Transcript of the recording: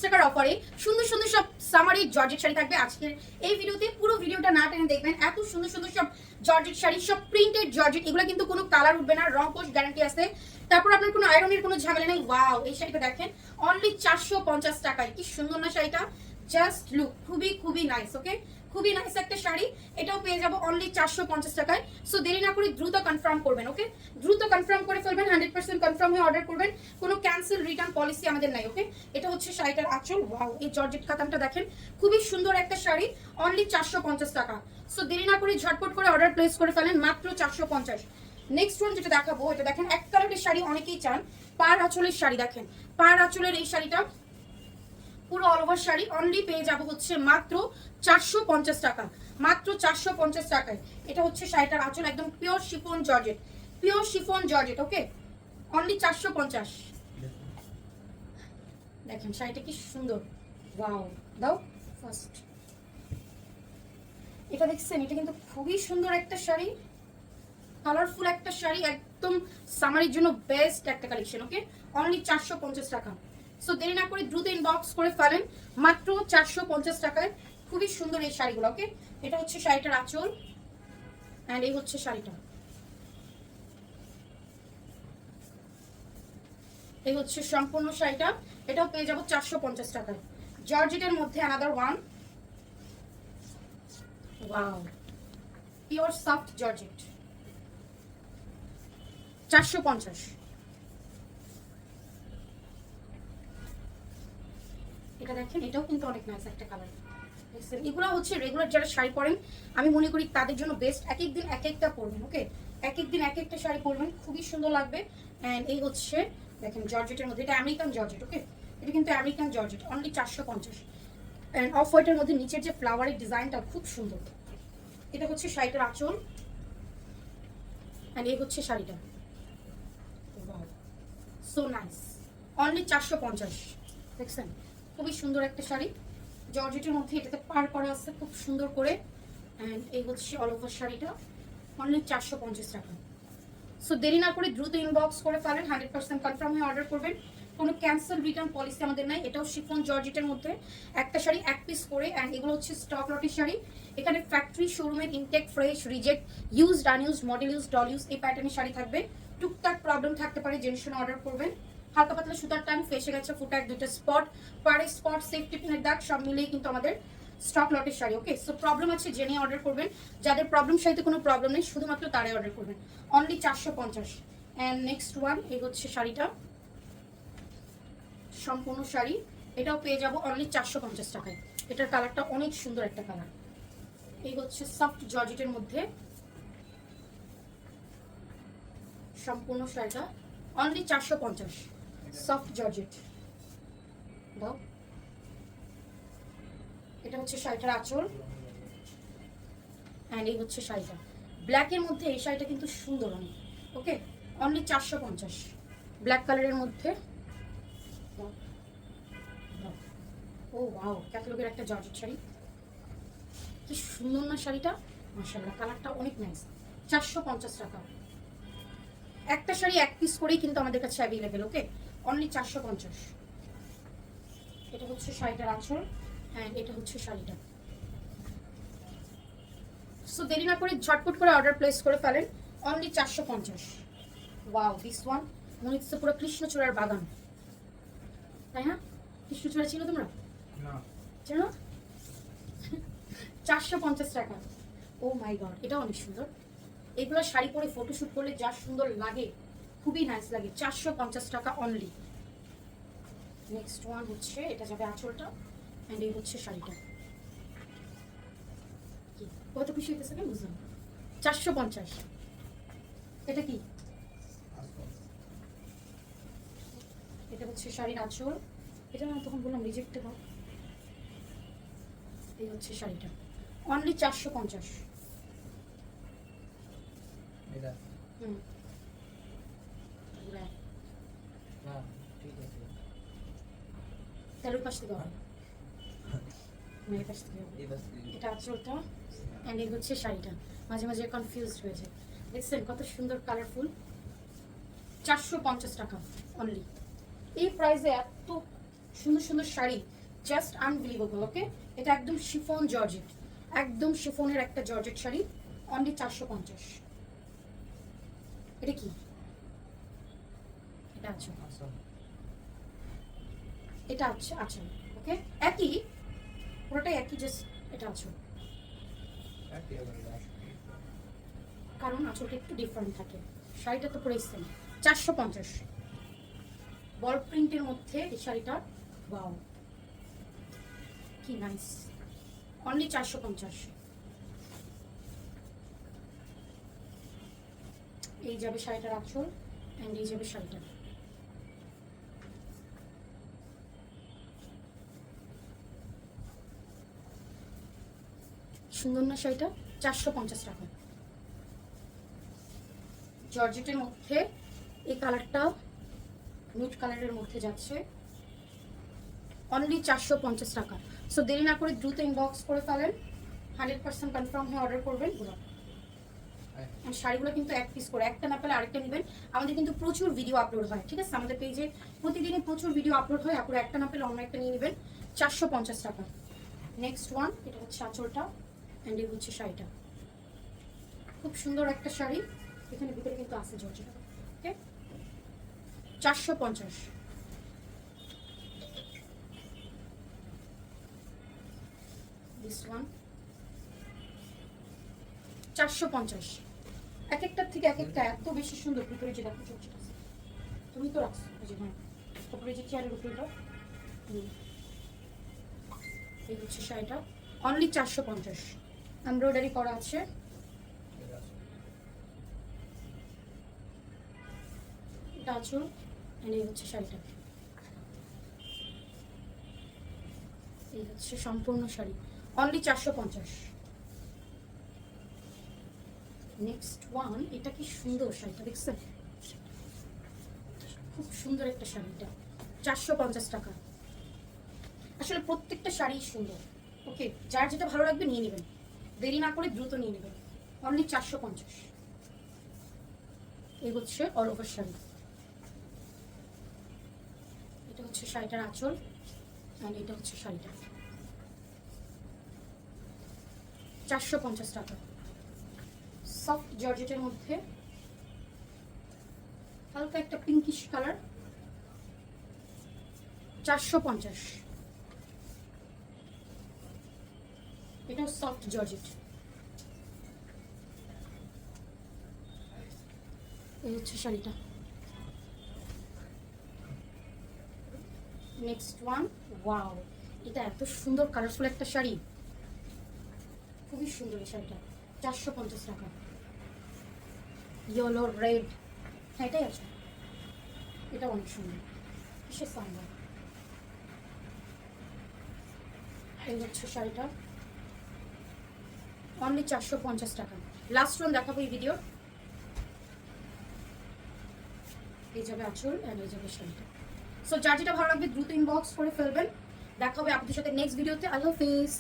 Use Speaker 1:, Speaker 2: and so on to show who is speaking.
Speaker 1: টাকার অফারে সুন্দর সুন্দর সব সামারি জর্জেট শাড়ি থাকবে আজকের এই ভিডিওতে। পুরো ভিডিওটা না টেনে দেখবেন। এত সুন্দর সুন্দর সব জর্জেট শাড়ি, সব প্রিন্টেড জর্জেট, এগুলো কিন্তু কোনো কালার উঠবে না, রং কোশ গ্যারান্টি আছে। তারপর আপনার কোনো আয়রনের কোনো ঝামেলা নেই। ওয়াও, এই শাড়িটা দেখেন অনলি 450 টাকায়। কি সুন্দর না শাড়িটা, জাস্ট লুক, খুবই খুবই নাইস। ওকে, খুবই নাইস একটা শাড়ি, এটাও পেয়ে যাবো অনলি 450 টাকায়। সো দেরি না করে দ্রুত কনফার্ম করবেন। ওকে, দ্রুত কনফার্ম করে ফেলবেন, 100% কনফার্ম হয়ে অর্ডার করবেন। কোনো ক্যান্সেল রিটার্ন পলিসি আমাদের নাই। ওকে, এটা হচ্ছে শাড়িটার আঁচল। ওয়াও, এই জর্জেট কাতানটা দেখেন, খুবই সুন্দর একটা শাড়ি, অনলি 450 টাকা। সো দেরি না করে ঝটপট করে অর্ডার প্লেস করে ফেলেন, মাত্র 450। নেক্সট ওয়ান যেটা দেখাবো, এটা দেখেন এক কালারের শাড়ি, অনেকেই চান। পার আঁচলের শাড়ি দেখেন, পার আঁচলের এই শাড়িটা পুরো অল ওভার শাড়ি অনলি পেয়ে যাবো হচ্ছে মাত্র 450 টাকা, মাত্র 450 টাকায়। এটা হচ্ছে শাড়িটার আঁচল, একদম pure chiffon georgette, pure chiffon georgette. Okay, only 450। দেখেন শাড়িটা কি সুন্দর। ওয়াও, দাও ফার্স্ট। এটা দেখছেন, এটা কিন্তু খুবই সুন্দর একটা শাড়ি, কালারফুল একটা শাড়ি, একদম সামারের জন্য বেস্ট একটা কালেকশন। ওকে, অনলি 450 টাকা। সো দেরি না করে দ্রুত ইনবক্স করে ফেলেন, মাত্র 450 টাকায় খুবই সুন্দর এই শাড়িগুলো। ওকে, এটা হচ্ছে শাড়িটার আঁচল, অ্যান্ড এই হচ্ছে শাড়িটা, এই হচ্ছে সম্পূর্ণ শাড়িটা। এটাও পেয়ে যাবো 450 টাকায়, জর্জেটের মধ্যে another one. Wow, pure soft georgette, 450। এটা দেখেন, এটাও কিন্তু অনেক নাইস একটা কালার। দেখছেন, এগুলো হচ্ছে রেগুলার যারা শাড়ি পরেন, আমি মনে করি তাদের জন্য বেস্ট। এক এক দিন এক একটা পরবেন। ওকে, এক এক দিন এক একটা শাড়ি পরবেন, খুবই সুন্দর লাগবে। অ্যান্ড এই হচ্ছে দেখেন জর্জেটের মধ্যে, এটা আমেরিকান জর্জেট। ওকে, এটা কিন্তু American georgette, only 450। And of হোয়াইটের মধ্যে নিচের যে ফ্লাওয়ারের ডিজাইনটা খুব সুন্দর। এটা হচ্ছে শাড়িটার আঁচল, অ্যান্ড এই হচ্ছে শাড়িটা। So nice, only 450। দেখছেন, খুবই সুন্দর একটা শাড়ি, জর্জেটের মধ্যে, এটাতে পার করা আছে খুব সুন্দর করে। অ্যান্ড এই হচ্ছে অল ওভার শাড়িটা, অনলি 450 টাকা। সো দেরি না করে দ্রুত ইনবক্স করে ফেলেন, 100% কনফার্ম হয়ে অর্ডার করবেন। কোনো ক্যান্সেল রিটার্ন পলিসি আমাদের নাই। এটাও শিফন জর্জেটের মধ্যে, একটা শাড়ি এক পিস করে। অ্যান্ড এগুলো হচ্ছে স্টক লটের শাড়ি। এখানে ফ্যাক্টরি শোরুমের intake, fresh, reject, used, unused, model use, doll use, এই প্যাটার্নের শাড়ি থাকবে। টুকটাক প্রবলেম থাকতে পারে, জেনে শুনে অর্ডার করবেন। হালকা পাতলা সুতার টান, ফেসে গেছে ফুটা এক দুটো স্পট, পারে স্পট, সেফটি পিনের দাগ, সব মিলিয়ে কিন্তু আমাদের স্টক লটের শাড়ি। ওকে, সো প্রবলেম আছে জেনে অর্ডার করবেন। যাদের প্রবলেম শাড়িতে কোনো প্রবলেম নেই, শুধুমাত্র তারাই অর্ডার করবেন, অনলি 450। অ্যান্ড নেক্সট ওয়ান, এই হচ্ছে শাড়িটা, সম্পূর্ণ শাড়ি, এটাও পেয়ে যাবো অনলি 450 টাকায়। এটার কালারটা অনেক সুন্দর একটা কালার। এই হচ্ছে সফট জর্জেটের মধ্যে সম্পূর্ণ শাড়িটা, অনলি 450, সফট জর্জেট। দাও, এটা হচ্ছে শাড়িটার আঁচল, অ্যান্ড এই হচ্ছে শাড়িটা। ব্ল্যাকের মধ্যে এই শাড়িটা কিন্তু সুন্দর অনেক। ওকে, অনলি 450, ব্ল্যাক কালারের মধ্যে। ও ওয়াও, ক্যাটালগের একটা জর্জেট শাড়ি, কি সুন্দর না শাড়িটা, মাশাআল্লাহ, কালারটা অনেক নাইস। 450 টাকা, একটা শাড়ি এক পিস করেই কিন্তু আমাদের কাছে অ্যাভেলেবেল। ওকে, অনলি 450। এটা হচ্ছে শাড়িটার আঁচল, অ্যান্ড এটা হচ্ছে শাড়িটা। সো দেরি না করে ঝটপট করে অর্ডার প্লেস করে ফেলেন, অনলি 450। ওয়াও, দিস ওয়ান মনে হচ্ছে পুরো কৃষ্ণচূড়ার বাগান, তাই না? কৃষ্ণচূড়া ছিল তোমরা জানো? 450 টাকা। ও মাই গড, এটা অনেক সুন্দর। এগুলো শাড়ি পরে ফটোশুট করলে যা সুন্দর লাগে, খুবই নাইস লাগে। 450 টাকা অনলি। নেক্সট ওয়ান হচ্ছে, এটা যাবে আঁচলটা, অ্যান্ড এই হচ্ছে শাড়িটা। কত খুশি হইতেছে কেন বুঝলাম, 450। এটা কি, এটা হচ্ছে শাড়ির আঁচল, এটা না তখন বললাম রিজেক্টে দাও। এই হচ্ছে শাড়িটা, অনলি 450। হুম, তেরোর পাশ থেকে হবে, মেয়ের পাশ থেকে হবে। এটা আঁচলটা, অ্যান্ড এই হচ্ছে শাড়িটা। মাঝে মাঝে কনফিউজড হয়ে যায়। দেখছেন কত সুন্দর কালারফুল, 450 টাকা অনলি। এই প্রাইসে এত সুন্দর সুন্দর শাড়ি, জাস্ট আনবিলিভেবল। ওকে, এটা একদম শিফন জর্জেট, একদম শিফনের একটা জর্জেট শাড়ি, অনলি 450। এটা কি? এটা আছে, এটা আছে আচ্ছা। ওকে, একই, পুরোটাই একই, জাস্ট এটা আছে, কারণ আঁচলটা একটু ডিফারেন্ট থাকে। শাড়িটা তো পুরো সেম। 450 বল প্রিন্টের মধ্যে এই শাড়িটা, ওয়াও কি নাইস, অনলি 450। এই যাবে শাড়িটার আঁচল, অ্যান্ড এই যাবে শাড়িটা। সুন্দর না শাড়িটা? 450 টাকা। জর্জেটের মধ্যে এই কালারটা নুট কালারের মধ্যে যাচ্ছে, অনলি 450 টাকা। সো দেরি না করে দ্রুত ইনবক্স করে ফেলেন, 100% কনফার্ম হয়ে অর্ডার করবেন। শাড়িগুলো কিন্তু এক পিস করে, একটা না পেলে আরেকটা নেবেন। আমাদের কিন্তু প্রচুর ভিডিও আপলোড হয়, ঠিক আছে? আমাদের পেজে প্রতিদিনই প্রচুর ভিডিও আপলোড হয়, আপনারা একটা না পেলে অন্য একটা নিয়ে নেবেন। 450 টাকা। নেক্সট ওয়ান, এটা হচ্ছে আঁচলটা, অ্যান্ড এই হচ্ছে শাড়িটা। খুব সুন্দর একটা শাড়ি, এখানে ভিতরে কিন্তু আছে জর্জেট। ওকে, 450। This one 450। এক একটার থেকে এক একটা এত বেশি সুন্দর। ভিতরে যে দেখো জর্জেট আছে, তুমি তো রাখছো এই যে, হ্যাঁ তারপরে যে চেয়ারের উপরে এই হচ্ছে শাড়িটা, অনলি 450। এমব্রয়ডারি করা আছে, এটা আঁচল, এই হচ্ছে শাড়িটা। এই হচ্ছে সম্পূর্ণ শাড়ি, অনলি 450। নেক্সট ওয়ান, এটা কি সুন্দর শাড়িটা, দেখছেন? খুব সুন্দর একটা শাড়ি, এটা 450 টাকা। আসলে প্রত্যেকটা শাড়ি সুন্দর। ওকে, যার যেটা ভালো লাগবে নিয়ে নেবেন, দেরি না করে দ্রুত নিয়ে নেবেন, অনলি 450। এই হচ্ছে অল ওভার শাড়ি, এটা হচ্ছে শাড়িটার আঁচল, অ্যান্ড এটা হচ্ছে শাড়িটা। 450 টাকা। সফট জর্জেটের মধ্যে হালকা একটা পিঙ্কিশ কালার, 450। এটা সফট জর্জেট। এই হচ্ছে শাড়িটা। নেক্সট ওয়ান, ওয়াও, এটা এত সুন্দর কালারফুল একটা শাড়ি, খুবই সুন্দর এই শাড়িটা, 450 টাকা। ইয়েলো রেড, হ্যাঁ এটাই আছে, এটা অনেক সুন্দর, কিসের সামনে। এই হচ্ছে শাড়িটা, অনলি 450 টাকা। লাস্ট ওয়ান দেখাবো এই ভিডিও, এই যাবে আঁচল, অ্যান্ড এই যাবে শাড়িটা। সো যার যেটা ভালো লাগবে দ্রুত ইনবক্স করে ফেলবেন। দেখা হবে আপনাদের সাথে নেক্সট ভিডিওতে। আল্লাহ হাফেজ।